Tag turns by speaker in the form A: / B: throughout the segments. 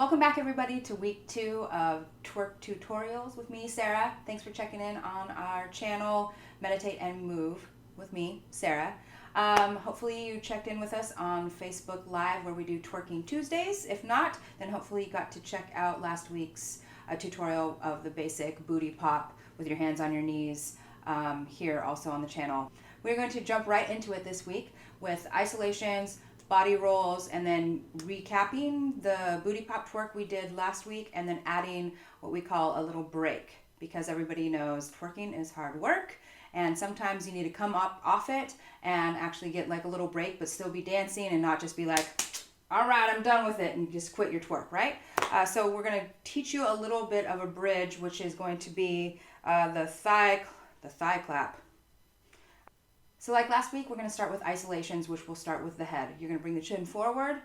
A: Welcome back everybody to week 2 of twerk tutorials with me, Sarah. Thanks for checking in on our channel, Meditate and Move with me, Sarah. Hopefully you checked in with us on Facebook Live where we do Twerking Tuesdays. If not, then hopefully you got to check out last week's tutorial of the basic booty pop with your hands on your knees here also on the channel. We're going to jump right into it this week with isolations, body rolls, and then recapping the booty pop twerk we did last week, and then adding what we call a little break, because everybody knows twerking is hard work and sometimes you need to come up off it and actually get like a little break but still be dancing and not just be like, all right, I'm done with it, and you just quit your twerk, right? So we're going to teach you a little bit of a bridge, which is going to be the thigh clap. So like last week, we're going to start with isolations, which will start with the head. You're going to bring the chin forward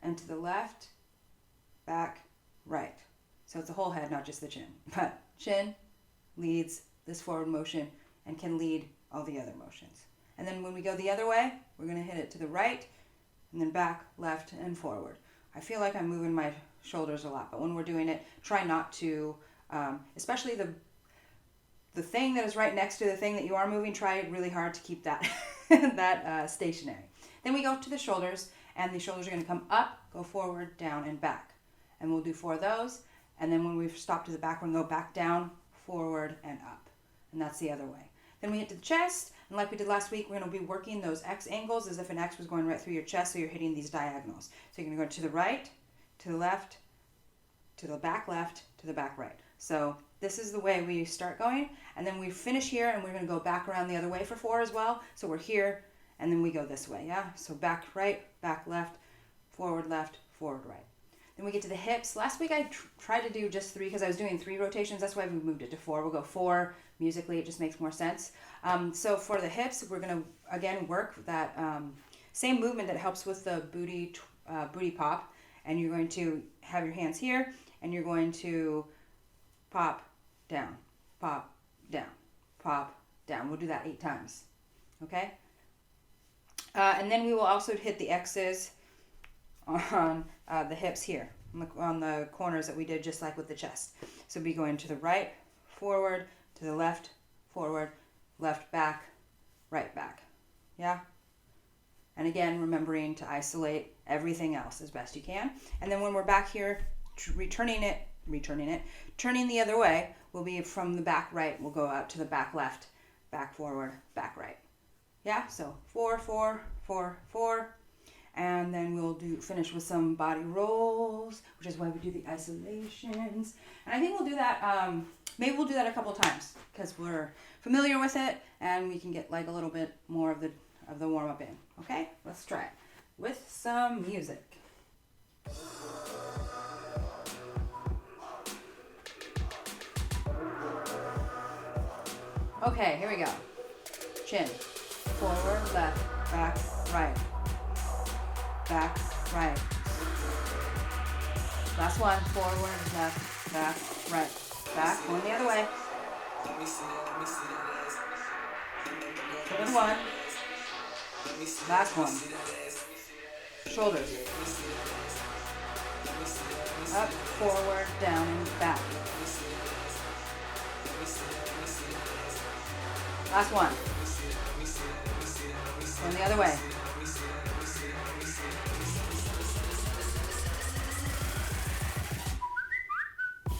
A: and to the left, back, right. So it's the whole head, not just the chin. But chin leads this forward motion and can lead all the other motions. And then when we go the other way, we're going to hit it to the right and then back, left, and forward. I feel like I'm moving my shoulders a lot, but when we're doing it, try not to, especially the thing that is right next to the thing that you are moving, try really hard to keep that stationary. Then we go to the shoulders, and the shoulders are going to come up, go forward, down, and back. And we'll do 4 of those. And then when we've stopped to the back, we're going to go back, down, forward, and up. And that's the other way. Then we hit to the chest, and like we did last week, we're going to be working those X angles as if an X was going right through your chest, so you're hitting these diagonals. So you're going to go to the right, to the left, to the back left, to the back right. So this is the way we start going, and then we finish here, and we're going to go back around the other way for 4 as well. So we're here, and then we go this way, yeah? So back right, back left, forward right. Then we get to the hips. Last week I tried to do just 3 because I was doing 3 rotations. That's why we moved it to 4. We'll go 4 musically. It just makes more sense. So for the hips, we're going to, again, work that same movement that helps with the booty pop. And you're going to have your hands here, and you're going to pop, down, pop, down, pop, down. We'll do that 8 times, okay? And then we will also hit the X's on the hips here, on the corners that we did just like with the chest. So be going to the right, forward, to the left, forward, left back, right back, yeah? And again, remembering to isolate everything else as best you can. And then when we're back here, turning the other way, will be from the back right, we'll go out to the back left, back forward, back right. Yeah, so 4, 4, 4, 4. And then we'll finish with some body rolls, which is why we do the isolations. And I think we'll do that, maybe we'll do that a couple times because we're familiar with it and we can get like a little bit more of the warm-up in. Okay, let's try it with some music. Okay, here we go. Chin, forward, left, back, right. Back, right. Last one, forward, left, back, right. Back, going the other way. Good one. Last one. Shoulders. Up, forward, down, and back. Last one. Going the other way.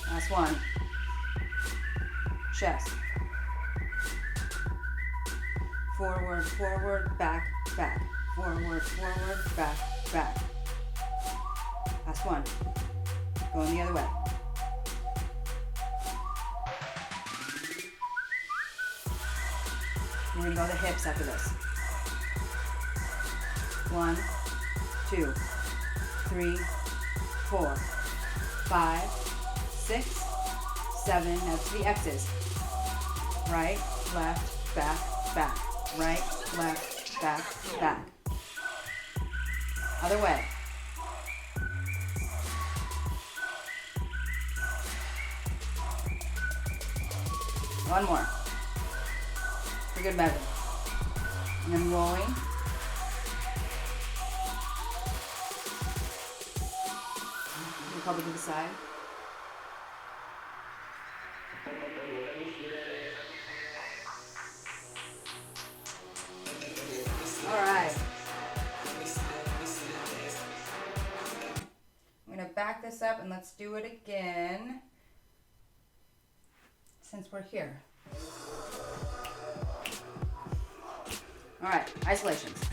A: Last one. Chest. Forward, forward, back, back. Forward, forward, back, back. Last one. Going the other way. We're going to go to the hips after this. 1, 2, 3, 4, 5, 6, 7. Now to the X's. Right, left, back, back. Right, left, back, back. Other way. One more. For good measure. And then rolling. We'll probably do the side. All right. I'm going to back this up and let's do it again since we're here. All right, isolations.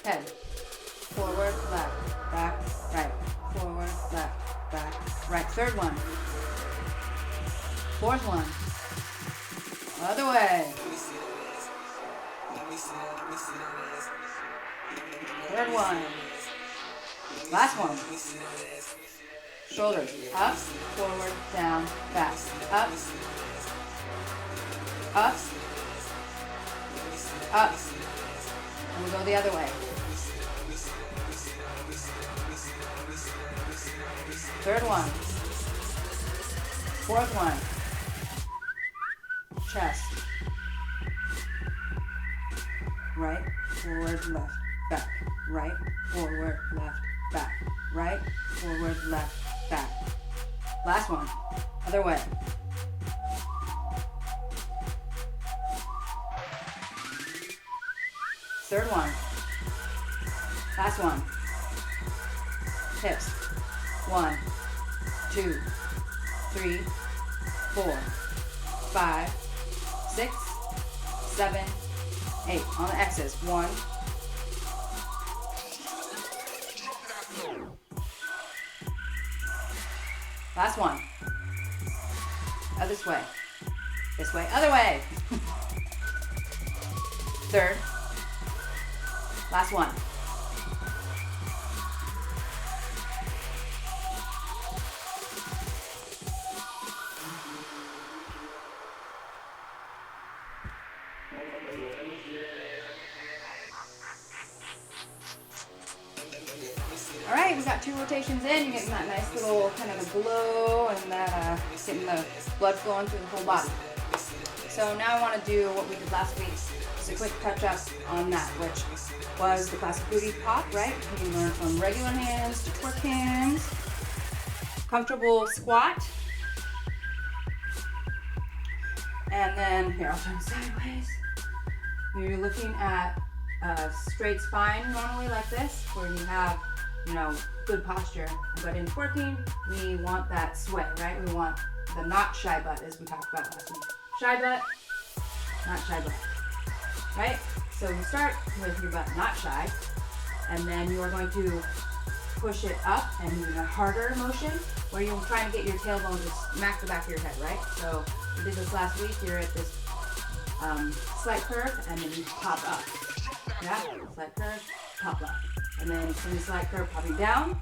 A: Head, forward, left, back, right, forward, left, back, right. Third one. Fourth one. Other way. Third one. Last one. Shoulders up, forward, down, back, up, up, up. And we go the other way. Third one. Fourth one. Chest. Right, forward, left, back. Right, forward, left, back. Right, forward, left, back. Last one. Other way. Third one. Last one. Hips. 1, 2, 3, 4, 5, 6, 7, 8. On the X's. 1. Last one. This way. This way. Other way. Third. Last one. All right, we got 2 rotations in. You're getting that nice little kind of a glow and that getting the blood flowing through the whole body. So now I want to do what we did last week. Just a quick touch up on that, which was the classic booty pop, right? You can learn from regular hands to twerk hands. Comfortable squat. And then, here, I'll turn sideways. You're looking at a straight spine normally like this, where you have, good posture. But in twerking, we want that sway, right? We want the not shy butt, as we talked about last week. Shy butt, not shy butt, right? So you start with your butt not shy, and then you are going to push it up and in a harder motion, where you're trying to get your tailbone to smack the back of your head, right? So we did this last week. You're at this slight curve, and then you pop up. Yeah, slight curve, pop up. And then from the slight curve, popping down.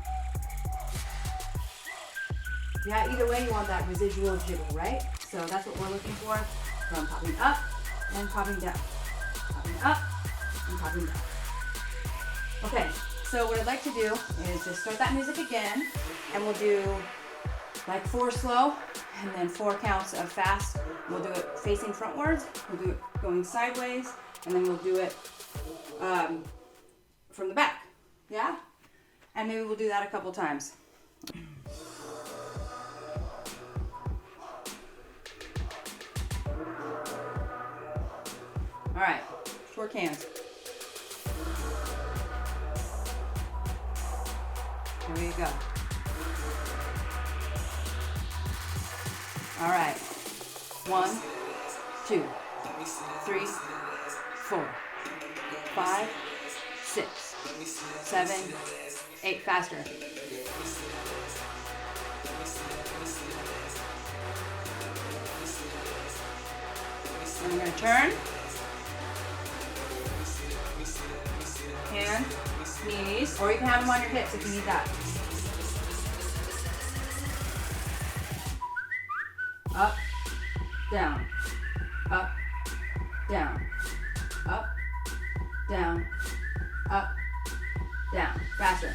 A: Yeah, either way, you want that residual jiggle, right? So that's what we're looking for, from popping up and popping down. Popping up and popping down. Okay, so what I'd like to do is just start that music again, and we'll do like 4 slow, and then 4 counts of fast. We'll do it facing frontwards, we'll do it going sideways, and then we'll do it from the back, yeah? And maybe we'll do that a couple times. All right, twerk hands. Here we go. All right. 1, 2, 3, 4, 5, 6, 7, 8. Faster. And I'm going to turn. Hand, knees, or you can have them on your hips if you need that. Up, down, up, down, up, down, up, down. Faster.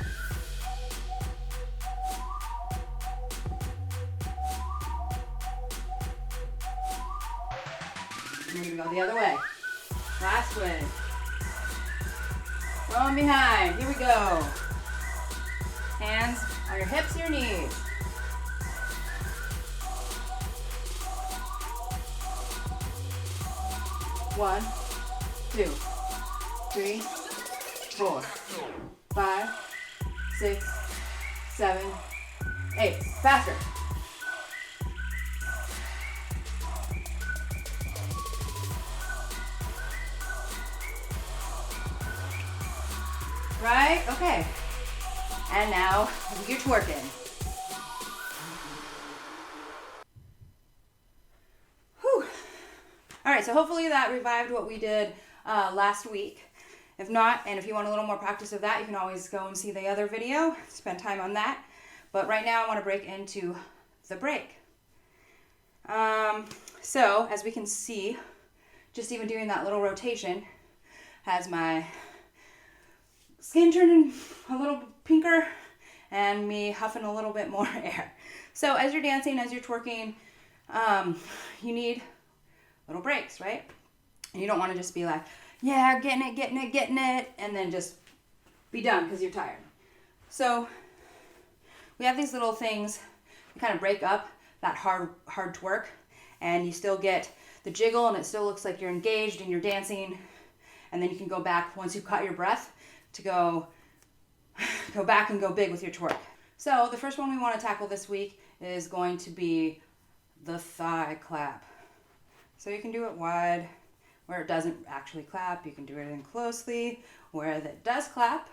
A: And we're gonna go the other way. Last way. From behind. Here we go. on your hips, your knees. One, 2, 3, 4, 5, 6, 7, 8. Faster. Right? Okay. And now you're twerking. Whew. All right, so hopefully that revived what we did last week. If not, and if you want a little more practice of that, you can always go and see the other video, spend time on that. But right now I want to break into the break. So as we can see, just even doing that little rotation has my skin turning a little pinker and me huffing a little bit more air. So as you're dancing, as you're twerking, you need little breaks, right? And you don't want to just be like, yeah, getting it, and then just be done because you're tired. So we have these little things that kind of break up that hard twerk, and you still get the jiggle, and it still looks like you're engaged and you're dancing, and then you can go back once you've caught your breath to go back and go big with your twerk. So the first one we want to tackle this week is going to be the thigh clap. So you can do it wide where it doesn't actually clap. You can do it in closely where it does clap.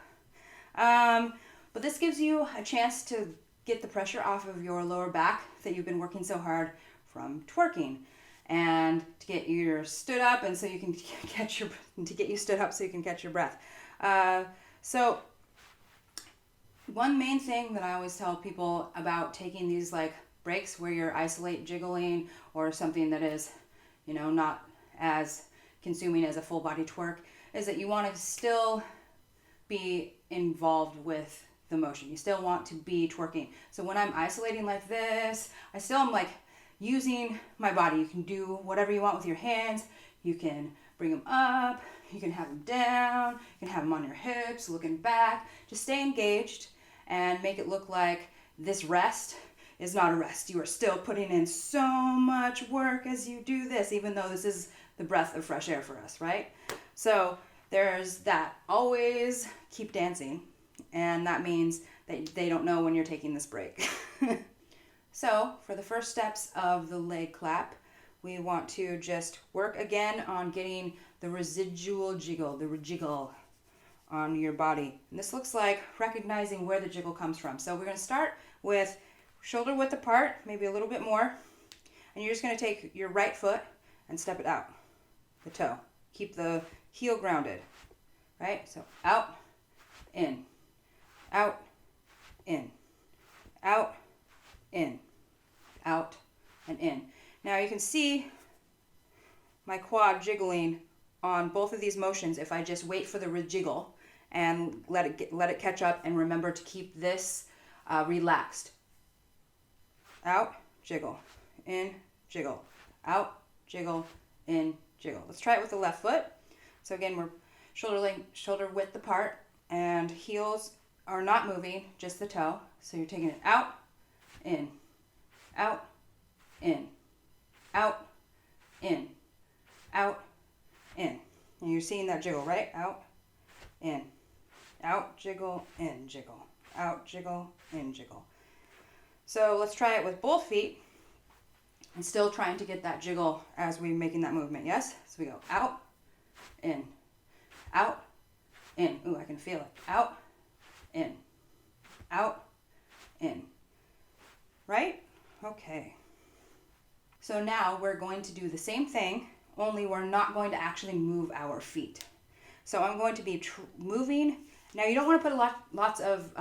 A: But this gives you a chance to get the pressure off of your lower back that you've been working so hard from twerking, and to get you stood up and so you can catch your breath. So one main thing that I always tell people about taking these like breaks where you're isolate jiggling or something that is, not as consuming as a full body twerk is that you want to still be involved with the motion. You still want to be twerking. So when I'm isolating like this, I still am like using my body. You can do whatever you want with your hands. You can bring them up, you can have them down, you can have them on your hips, looking back. Just stay engaged and make it look like this rest is not a rest. You are still putting in so much work as you do this, even though this is the breath of fresh air for us, right? So there's that. Always keep dancing, and that means that they don't know when you're taking this break. So for the first steps of the leg clap, we want to just work again on getting the residual jiggle, the jiggle on your body. And this looks like recognizing where the jiggle comes from. So we're going to start with shoulder width apart, maybe a little bit more. And you're just going to take your right foot and step it out, the toe. Keep the heel grounded, right? So out, in, out, in, out, in, out, and in. Now you can see my quad jiggling on both of these motions if I just wait for the rejiggle and let it catch up, and remember to keep this relaxed. Out, jiggle, in, jiggle, out, jiggle, in, jiggle. Let's try it with the left foot. So again, we're shoulder width apart, and heels are not moving, just the toe. So you're taking it out, in, out, in, out, in, out, in. And you're seeing that jiggle, right? Out, jiggle, in, jiggle, out, jiggle, in, jiggle. So let's try it with both feet, and still trying to get that jiggle as we're making that movement, yes? So we go out, in, out, in. Ooh, I can feel it. Out, in, right? Okay. So now we're going to do the same thing, only we're not going to actually move our feet. So I'm going to be moving. Now you don't want to put lots of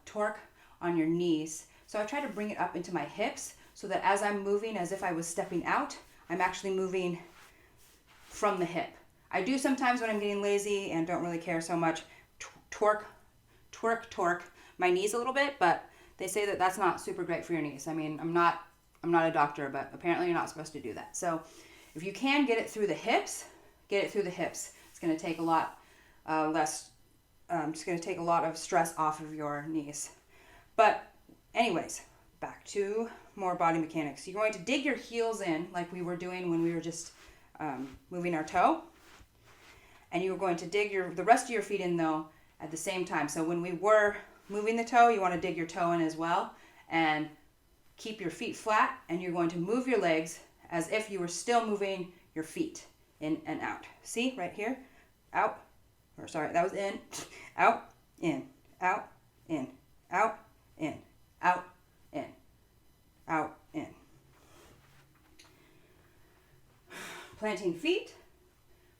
A: torque on your knees. So I try to bring it up into my hips so that as I'm moving, as if I was stepping out, I'm actually moving from the hip. I do sometimes when I'm getting lazy and don't really care so much, torque my knees a little bit, but they say that that's not super great for your knees. I mean, I'm not a doctor, but apparently you're not supposed to do that. So if you can get it through the hips, get it through the hips. It's going to take a lot it's going to take a lot of stress off of your knees. But Anyways, back to more body mechanics. You're going to dig your heels in like we were doing when we were just moving our toe. And you're going to dig the rest of your feet in though at the same time. So when we were moving the toe, you want to dig your toe in as well and keep your feet flat, and you're going to move your legs as if you were still moving your feet in and out. See right here? Out, or sorry, that was in, out, in, out, in, out, in, out, in, out, in. Planting feet,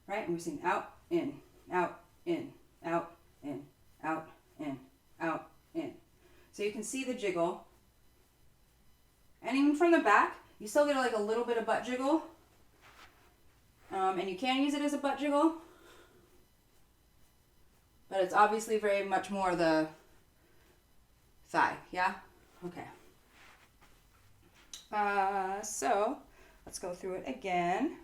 A: right? And we're saying out, in, out, in, out, in, out, in, out, in. So you can see the jiggle. And even from the back, you still get like a little bit of butt jiggle. And you can use it as a butt jiggle. But it's obviously very much more the thigh, yeah? Okay. So let's go through it again.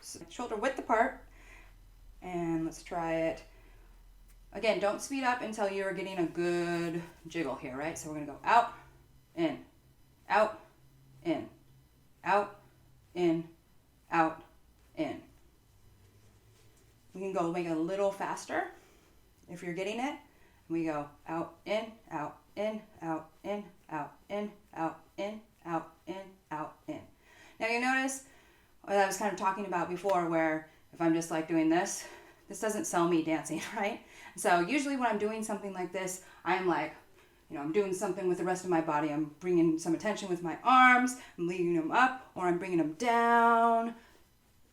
A: So shoulder width apart. And let's try it. Again, don't speed up until you're getting a good jiggle here, right? So we're going to go out, in, out, in, out, in, out, in. We can go make it a little faster if you're getting it. We go out, in, out, in, out, in, out, in, out, in, out, in, out, in. Now you notice what I was kind of talking about before, where if I'm just like doing this doesn't sell me dancing, right? So usually when I'm doing something like this, I'm like, I'm doing something with the rest of my body. I'm bringing some attention with my arms, I'm leading them up, or I'm bringing them down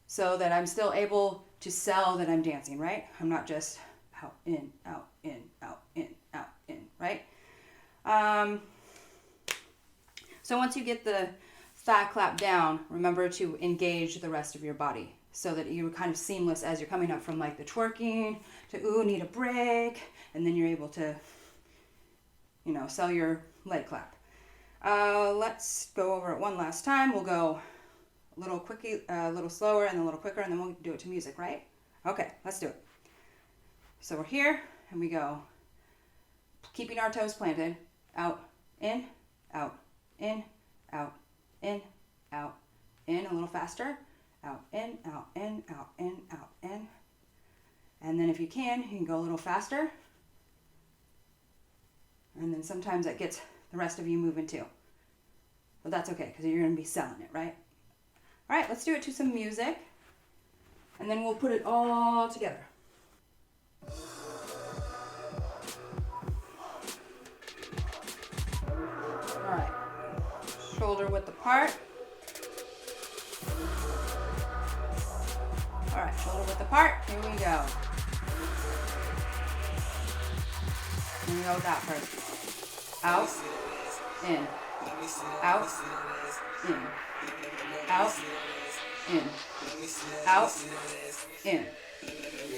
A: so that I'm still able to sell that I'm dancing, right? I'm not just out, in, out, in, out, in, out, in, right? So once you get the thigh clap down, remember to engage the rest of your body so that you're kind of seamless as you're coming up from like the twerking to, ooh, need a break, and then you're able to, sell your leg clap. Let's go over it one last time. We'll go a little quickly, a little slower, and a little quicker, and then we'll do it to music, right? Okay, let's do it. So we're here, and we go, keeping our toes planted, out, in, out, in, out, in, out, in, a little faster, out, in, out, in, out, in, out, in. And then if you can go a little faster. And then sometimes that gets the rest of you moving too. But that's okay, because you're going to be selling it, right? All right, let's do it to some music. And then we'll put it all together. All right. Shoulder width apart. All right, shoulder width apart. Here we go. Here we go with that first. Out, in, out, in, out, in, out, in,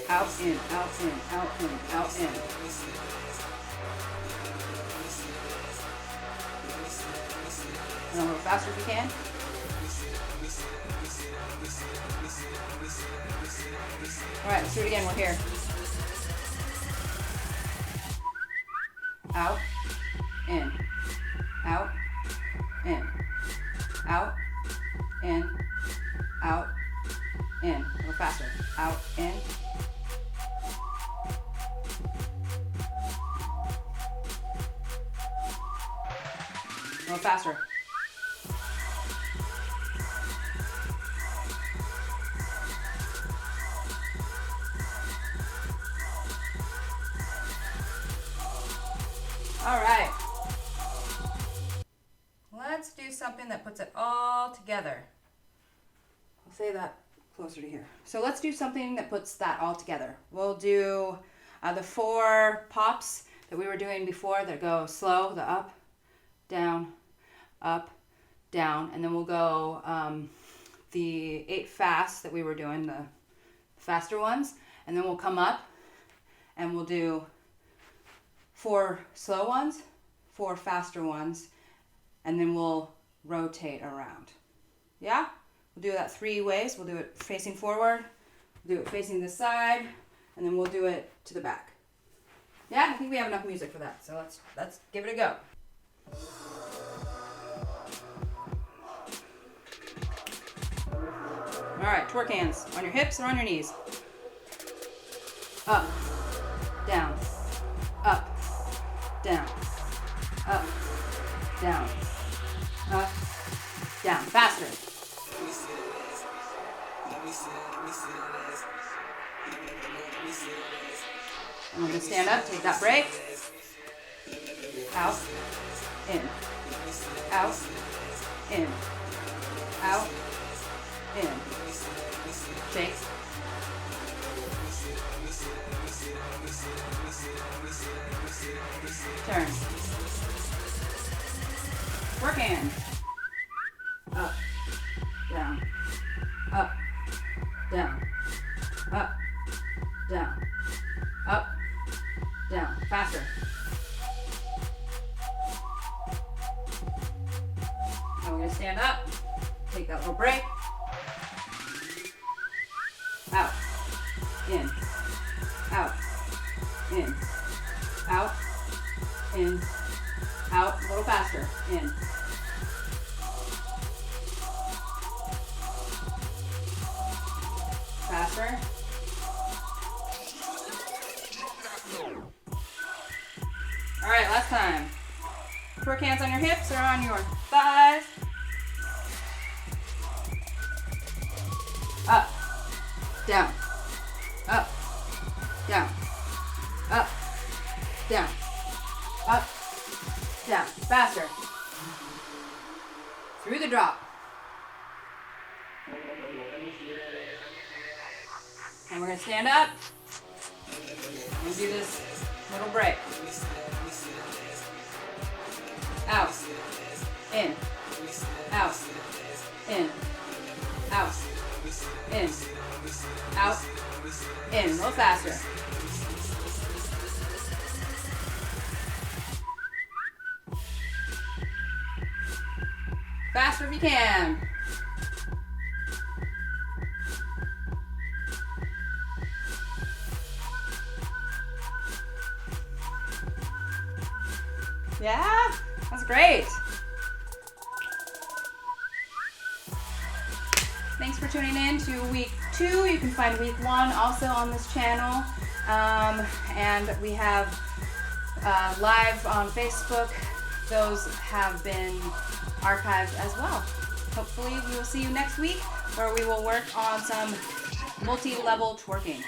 A: out, in, out, in, out, in, out, in. And a little faster if you can. All right, let's do it again. We're here. Out, in, out, in, out, in, out, in. A little faster. Out, in. A little faster. All right. Let's do something that puts it all together. I'll say that closer to here. So let's do something that puts that all together. We'll do the 4 pops that we were doing before that go slow, the up, down, and then we'll go the 8 fast that we were doing, the faster ones, and then we'll come up and we'll do 4 slow ones, 4 faster ones, and then we'll rotate around. Yeah? We'll do that 3 ways. We'll do it facing forward, we'll do it facing the side, and then we'll do it to the back. Yeah, I think we have enough music for that. So let's give it a go. All right, twerk hands on your hips or on your knees. Up, down, up, down, up, down, up, down. Faster. And we're going to stand up, take that break. Out, in, out, in, out, in. Shake. Turn. Work hand. Up, down, up, down, up, down, up, down. Faster. Now we're going to stand up, take that little break. Out, in, out, in, out, in, out. A little faster. In. Faster. All right, last time. Twerk hands on your hips or on your thighs. Up, down, up, down, up, down, up, down. Faster. Through the drop. And we're going to stand up and do this little break. Out, in, out, in, out, in, out, in. A little faster. Faster if you can. Yeah, that's great. Thanks for tuning in to week 2. You can find week 1 also on this channel. And we have live on Facebook. Those have been archived as well. Hopefully we will see you next week where we will work on some multi-level twerking.